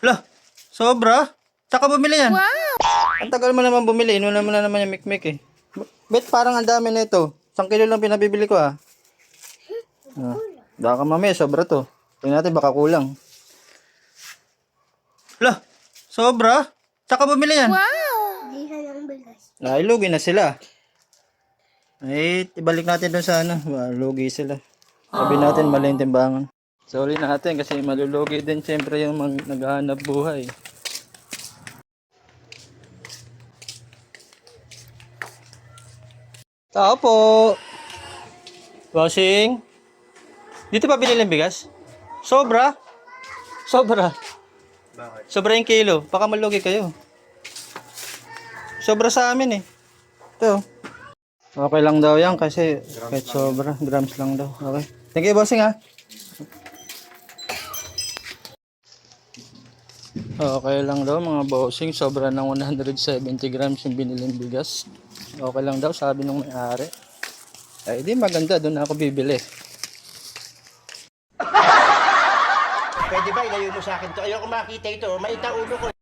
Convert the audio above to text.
Lah, sobra? Saka bumili yan? Wow! Ang tagal mo naman bumili. Inuna mo na naman yung mikmik eh. Bet parang ang dami na ito. 1 kilo lang pinabibili ko ah. Baka mamaya sobra to. Tingnan natin baka kulang. Lah, sobra? Saka bumili yan? Di ka ng bigas. Ay, lugi na sila. Ay, ibalik natin doon sa ano. Lugi sila. Sabi natin mali yung timbangan. Sorry natin kasi malulugi din siyempre yung naghahanap buhay. Tao po. Bossing. Dito pa binili ng bigas? Sobra? Sobra. Bakit? Sobra yung kilo. Baka malugi kayo. Sobra sa amin eh. Ito. Okay lang daw yan kasi kahit sobra. Grams lang daw. Okay. Thank you, bossing ha. Okay lang daw mga bossing. Sobra ng 170 grams yung biniling bigas. Okay lang daw sabi nung may-ari. Ay di maganda. Doon ako bibili. Pwede ba ilayo mo sa akin to? Ayoko makita ito. Maita ulo ko.